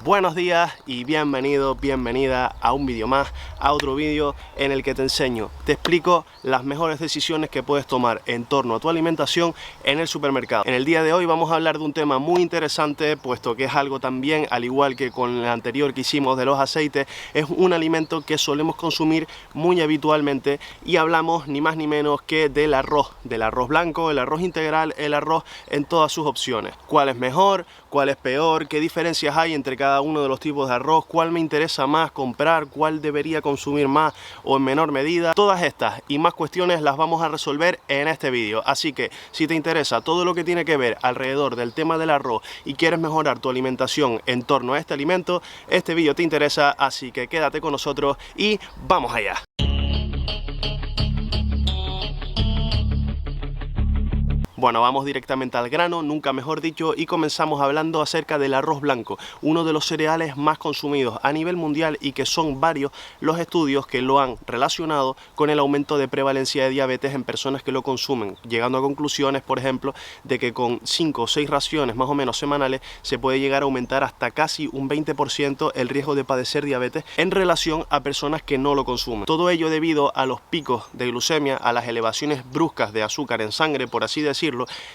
Buenos días y bienvenido, bienvenida a un vídeo más, a otro vídeo en el que te explico las mejores decisiones que puedes tomar en torno a tu alimentación en el supermercado. En el día de hoy vamos a hablar de un tema muy interesante, puesto que es algo también, al igual que con el anterior que hicimos de los aceites, es un alimento que solemos consumir muy habitualmente y hablamos ni más ni menos que del arroz blanco, el arroz integral, el arroz en todas sus opciones. ¿Cuál es mejor? ¿Cuál es peor? ¿Qué diferencias hay entre cada uno de los tipos de arroz? ¿Cuál me interesa más comprar? ¿Cuál debería consumir más o en menor medida? Todas estas y más cuestiones las vamos a resolver en este vídeo. Así que si te interesa todo lo que tiene que ver alrededor del tema del arroz y quieres mejorar tu alimentación en torno a este alimento, este vídeo te interesa, así que quédate con nosotros y ¡vamos allá! Bueno, vamos directamente al grano, nunca mejor dicho, y comenzamos hablando acerca del arroz blanco, uno de los cereales más consumidos a nivel mundial y que son varios los estudios que lo han relacionado con el aumento de prevalencia de diabetes en personas que lo consumen, llegando a conclusiones, por ejemplo, de que con 5 o 6 raciones más o menos semanales se puede llegar a aumentar hasta casi un 20% el riesgo de padecer diabetes en relación a personas que no lo consumen. Todo ello debido a los picos de glucemia, a las elevaciones bruscas de azúcar en sangre, por así decirlo,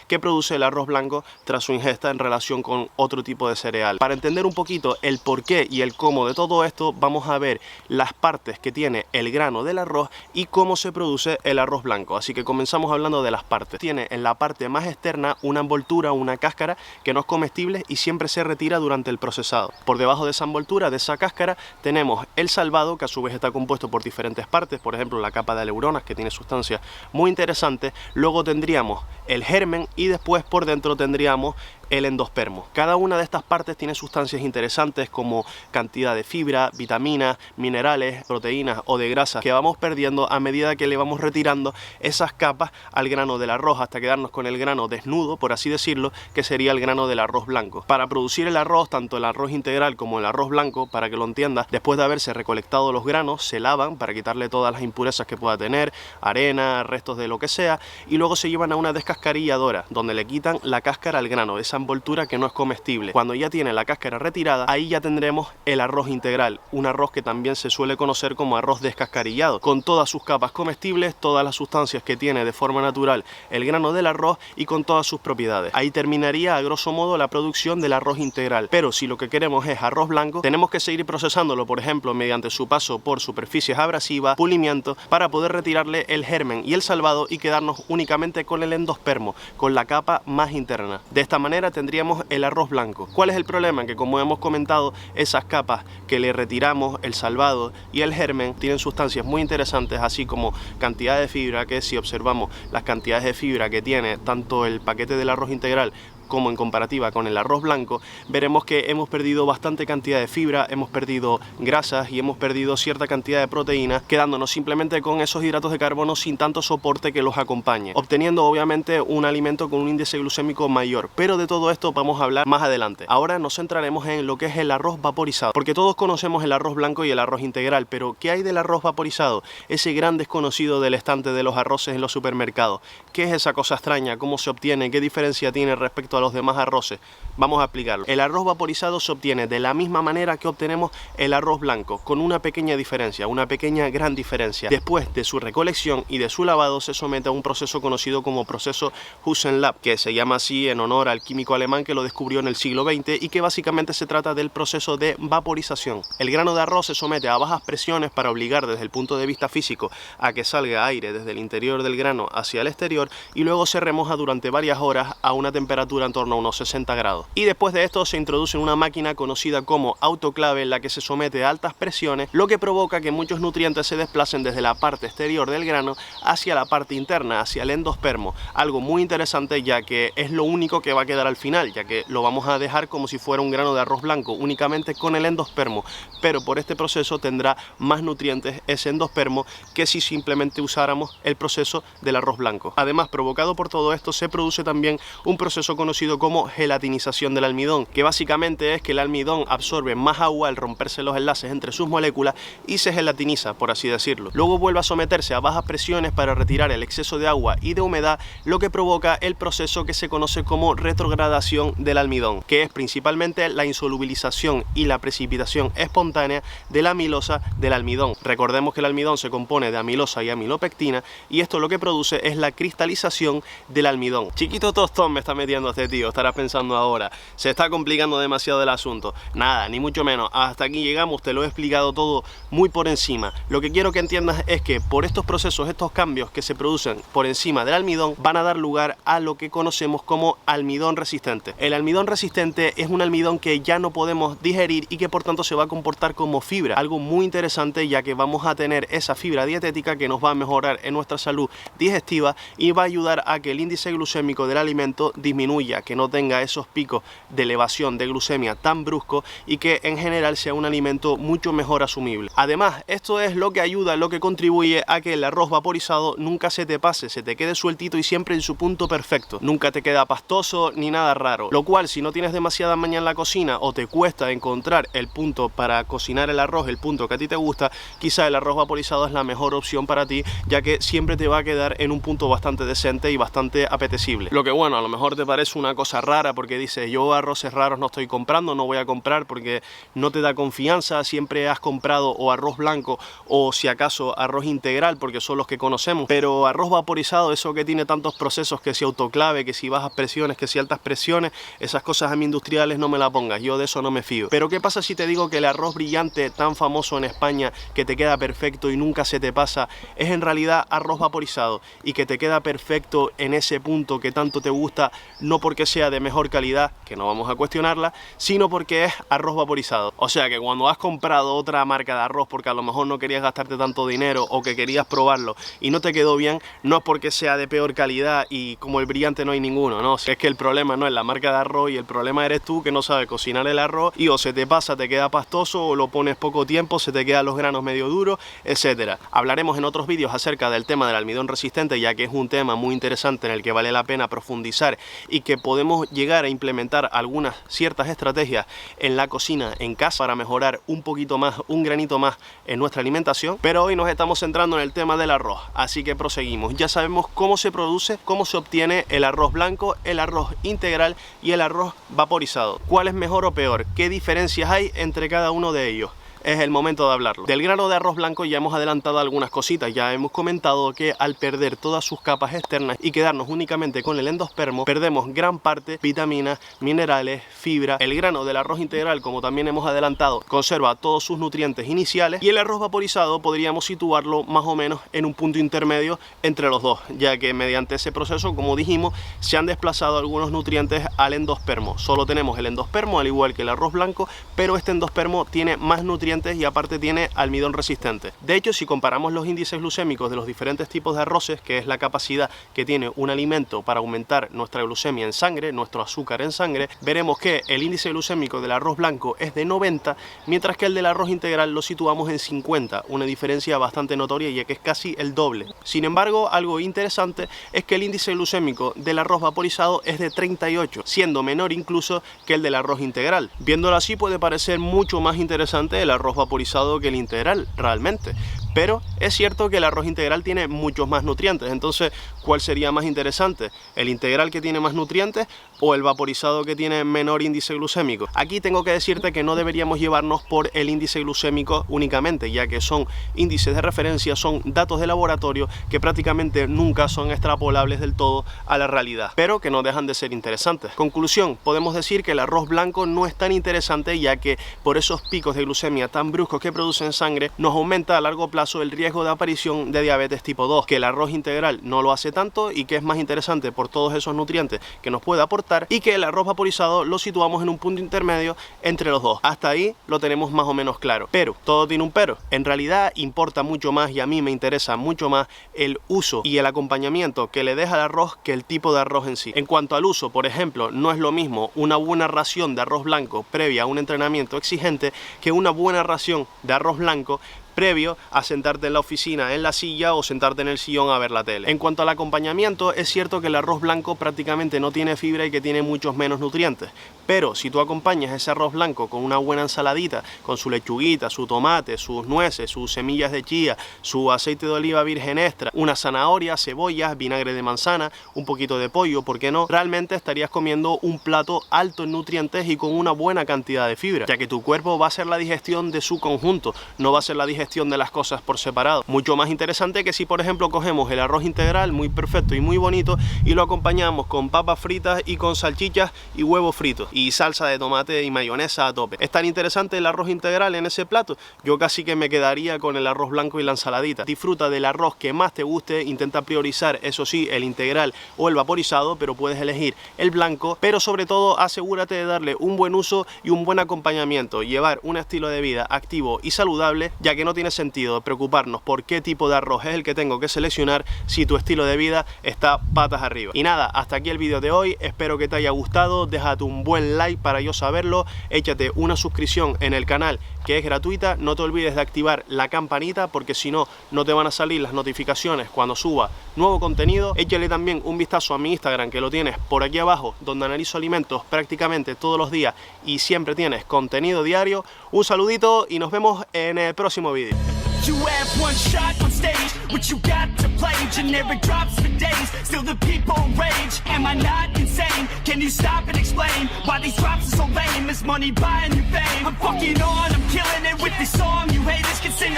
que produce el arroz blanco tras su ingesta en relación con otro tipo de cereal. Para entender un poquito el porqué y el cómo de todo esto, vamos a ver las partes que tiene el grano del arroz y cómo se produce el arroz blanco. Así que comenzamos hablando de las partes. Tiene en la parte más externa una envoltura, una cáscara que no es comestible y siempre se retira durante el procesado. Por debajo de esa envoltura, de esa cáscara, tenemos el salvado, que a su vez está compuesto por diferentes partes, por ejemplo la capa de aleuronas, que tiene sustancias muy interesantes. Luego tendríamos el germen y después por dentro tendríamos el endospermo. Cada una de estas partes tiene sustancias interesantes como cantidad de fibra, vitaminas, minerales, proteínas o de grasas que vamos perdiendo a medida que le vamos retirando esas capas al grano del arroz hasta quedarnos con el grano desnudo, por así decirlo, que sería el grano del arroz blanco. Para producir el arroz, tanto el arroz integral como el arroz blanco, para que lo entiendas, después de haberse recolectado los granos, se lavan para quitarle todas las impurezas que pueda tener, arena, restos de lo que sea, y luego se llevan a una descascarilladora donde le quitan la cáscara al grano, esa envoltura que no es comestible. Cuando ya tiene la cáscara retirada, ahí ya tendremos el arroz integral, un arroz que también se suele conocer como arroz descascarillado, con todas sus capas comestibles, todas las sustancias que tiene de forma natural el grano del arroz y con todas sus propiedades. Ahí terminaría a grosso modo la producción del arroz integral. Pero si lo que queremos es arroz blanco, tenemos que seguir procesándolo, por ejemplo, mediante su paso por superficies abrasivas, pulimiento, para poder retirarle el germen y el salvado y quedarnos únicamente con el endospermo, con la capa más interna. De esta manera tendríamos el arroz blanco. ¿Cuál es el problema? Que como hemos comentado, esas capas que le retiramos, el salvado y el germen, tienen sustancias muy interesantes, así como cantidad de fibra, que si observamos las cantidades de fibra que tiene tanto el paquete del arroz integral como en comparativa con el arroz blanco, veremos que hemos perdido bastante cantidad de fibra, hemos perdido grasas y hemos perdido cierta cantidad de proteínas, quedándonos simplemente con esos hidratos de carbono sin tanto soporte que los acompañe, obteniendo obviamente un alimento con un índice glucémico mayor. Pero de todo esto vamos a hablar más adelante. Ahora nos centraremos en lo que es el arroz vaporizado, porque todos conocemos el arroz blanco y el arroz integral, pero ¿qué hay del arroz vaporizado? Ese gran desconocido del estante de los arroces en los supermercados. ¿Qué es esa cosa extraña? ¿Cómo se obtiene? ¿Qué diferencia tiene respecto a los demás arroces? Vamos a explicarlo. El arroz vaporizado se obtiene de la misma manera que obtenemos el arroz blanco, con una pequeña diferencia, una pequeña gran diferencia. Después de su recolección y de su lavado se somete a un proceso conocido como proceso Husen-Lab, que se llama así en honor al químico alemán que lo descubrió en el siglo XX y que básicamente se trata del proceso de vaporización. El grano de arroz se somete a bajas presiones para obligar desde el punto de vista físico a que salga aire desde el interior del grano hacia el exterior y luego se remoja durante varias horas a una temperatura en torno a unos 60 grados. Y después de esto se introduce en una máquina conocida como autoclave en la que se somete a altas presiones, lo que provoca que muchos nutrientes se desplacen desde la parte exterior del grano hacia la parte interna, hacia el endospermo. Algo muy interesante, ya que es lo único que va a quedar al final, ya que lo vamos a dejar como si fuera un grano de arroz blanco, únicamente con el endospermo, pero por este proceso tendrá más nutrientes ese endospermo que si simplemente usáramos el proceso del arroz blanco. Además, provocado por todo esto, se produce también un proceso conocido conocido como gelatinización del almidón, que básicamente es que el almidón absorbe más agua al romperse los enlaces entre sus moléculas y se gelatiniza, por así decirlo. Luego vuelve a someterse a bajas presiones para retirar el exceso de agua y de humedad, lo que provoca el proceso que se conoce como retrogradación del almidón, que es principalmente la insolubilización y la precipitación espontánea de la amilosa del almidón. Recordemos que el almidón se compone de amilosa y amilopectina, y esto lo que produce es la cristalización del almidón. Chiquito tostón me está metiendo este tío, estarás pensando ahora, se está complicando demasiado el asunto. Nada, ni mucho menos, hasta aquí llegamos, te lo he explicado todo muy por encima. Lo que quiero que entiendas es que por estos procesos, estos cambios que se producen por encima del almidón, van a dar lugar a lo que conocemos como almidón resistente. El almidón resistente es un almidón que ya no podemos digerir y que por tanto se va a comportar como fibra, algo muy interesante, ya que vamos a tener esa fibra dietética que nos va a mejorar en nuestra salud digestiva y va a ayudar a que el índice glucémico del alimento disminuya, que no tenga esos picos de elevación de glucemia tan bruscos y que en general sea un alimento mucho mejor asumible. Además, esto es lo que ayuda, lo que contribuye a que el arroz vaporizado nunca se te pase, se te quede sueltito y siempre en su punto perfecto. Nunca te queda pastoso ni nada raro, lo cual, si no tienes demasiada maña en la cocina o te cuesta encontrar el punto para cocinar el arroz, el punto que a ti te gusta, quizá el arroz vaporizado es la mejor opción para ti, ya que siempre te va a quedar en un punto bastante decente y bastante apetecible. Lo que, bueno, a lo mejor te parece una cosa rara porque dices, yo arroces raros no estoy comprando, no voy a comprar porque no te da confianza, siempre has comprado o arroz blanco o si acaso arroz integral porque son los que conocemos, pero arroz vaporizado, eso que tiene tantos procesos, que si autoclave, que si bajas presiones, que si altas presiones, esas cosas a mí industriales no me la pongas, yo de eso no me fío. Pero ¿qué pasa si te digo que el arroz brillante tan famoso en España, que te queda perfecto y nunca se te pasa, es en realidad arroz vaporizado y que te queda perfecto en ese punto que tanto te gusta, no porque sea de mejor calidad, que no vamos a cuestionarla, sino porque es arroz vaporizado? O sea que cuando has comprado otra marca de arroz porque a lo mejor no querías gastarte tanto dinero o que querías probarlo y no te quedó bien, no es porque sea de peor calidad y como el brillante no hay ninguno, no, es que el problema no es la marca de arroz y el problema eres tú, que no sabes cocinar el arroz y o se te pasa, te queda pastoso, o lo pones poco tiempo, se te quedan los granos medio duros, etcétera. Hablaremos en otros vídeos acerca del tema del almidón resistente, ya que es un tema muy interesante en el que vale la pena profundizar y que podemos llegar a implementar algunas ciertas estrategias en la cocina en casa para mejorar un poquito más, un granito más en nuestra alimentación. Pero hoy nos estamos centrando en el tema del arroz, así que proseguimos. Ya sabemos cómo se produce, cómo se obtiene el arroz blanco, el arroz integral y el arroz vaporizado. ¿Cuál es mejor o peor? ¿Qué diferencias hay entre cada uno de ellos? Es el momento de hablarlo. Del grano de arroz blanco ya hemos adelantado algunas cositas, ya hemos comentado que al perder todas sus capas externas y quedarnos únicamente con el endospermo, perdemos gran parte, vitaminas, minerales, fibra. El grano del arroz integral, como también hemos adelantado, conserva todos sus nutrientes iniciales, y el arroz vaporizado podríamos situarlo más o menos en un punto intermedio entre los dos, ya que mediante ese proceso, como dijimos, se han desplazado algunos nutrientes al endospermo. Solo tenemos el endospermo, al igual que el arroz blanco, pero este endospermo tiene más nutrientes y aparte tiene almidón resistente. De hecho, si comparamos los índices glucémicos de los diferentes tipos de arroces, que es la capacidad que tiene un alimento para aumentar nuestra glucemia en sangre, nuestro azúcar en sangre, veremos que el índice glucémico del arroz blanco es de 90, mientras que el del arroz integral lo situamos en 50, una diferencia bastante notoria, ya que es casi el doble. Sin embargo, algo interesante es que el índice glucémico del arroz vaporizado es de 38, siendo menor incluso que el del arroz integral. Viéndolo así, puede parecer mucho más interesante el arroz vaporizado que el integral realmente, pero es cierto que el arroz integral tiene muchos más nutrientes. Entonces, ¿cuál sería más interesante? ¿El integral que tiene más nutrientes o el vaporizado que tiene menor índice glucémico? Aquí tengo que decirte que no deberíamos llevarnos por el índice glucémico únicamente, ya que son índices de referencia, son datos de laboratorio que prácticamente nunca son extrapolables del todo a la realidad, pero que no dejan de ser interesantes. Conclusión, podemos decir que el arroz blanco no es tan interesante, ya que por esos picos de glucemia tan bruscos que produce en sangre, nos aumenta a largo plazo el riesgo de aparición de diabetes tipo 2, que el arroz integral no lo hace tanto y que es más interesante por todos esos nutrientes que nos puede aportar, y que el arroz vaporizado lo situamos en un punto intermedio entre los dos. Hasta ahí lo tenemos más o menos claro, pero todo tiene un pero. En realidad importa mucho más, y a mí me interesa mucho más el uso y el acompañamiento que le deja al arroz que el tipo de arroz en sí. En cuanto al uso, por ejemplo, no es lo mismo una buena ración de arroz blanco previa a un entrenamiento exigente que una buena ración de arroz blanco previo a sentarte en la oficina en la silla o sentarte en el sillón a ver la tele. En cuanto al acompañamiento, es cierto que el arroz blanco prácticamente no tiene fibra y que tiene muchos menos nutrientes, pero si tú acompañas ese arroz blanco con una buena ensaladita, con su lechuguita, su tomate, sus nueces, sus semillas de chía, su aceite de oliva virgen extra, una zanahoria, cebollas, vinagre de manzana, un poquito de pollo, ¿por qué no? Realmente estarías comiendo un plato alto en nutrientes y con una buena cantidad de fibra, ya que tu cuerpo va a hacer la digestión de su conjunto, no va a ser la digestión de las cosas por separado. Mucho más interesante que si, por ejemplo, cogemos el arroz integral, muy perfecto y muy bonito, y lo acompañamos con papas fritas y con salchichas y huevos fritos y salsa de tomate y mayonesa a tope. ¿Es tan interesante el arroz integral en ese plato? Yo casi que me quedaría con el arroz blanco y la ensaladita. Disfruta del arroz que más te guste, intenta priorizar, eso sí, el integral o el vaporizado, pero puedes elegir el blanco, pero sobre todo asegúrate de darle un buen uso y un buen acompañamiento, llevar un estilo de vida activo y saludable, ya que no tiene sentido preocuparnos por qué tipo de arroz es el que tengo que seleccionar si tu estilo de vida está patas arriba. Y nada, hasta aquí el vídeo de hoy, espero que te haya gustado, déjate un buen like para yo saberlo, échate una suscripción en el canal que es gratuita, no te olvides de activar la campanita porque si no, no te van a salir las notificaciones cuando suba nuevo contenido. Échale también un vistazo a mi Instagram, que lo tienes por aquí abajo, donde analizo alimentos prácticamente todos los días y siempre tienes contenido diario. Un saludito y nos vemos en el próximo vídeo. You have one shot on stage, what you got to play, generic drops for days, still the people rage, am I not insane, can you stop and explain, why these drops are so lame, is money buying you fame, I'm fucking on, I'm killing it with this song, you haters can sing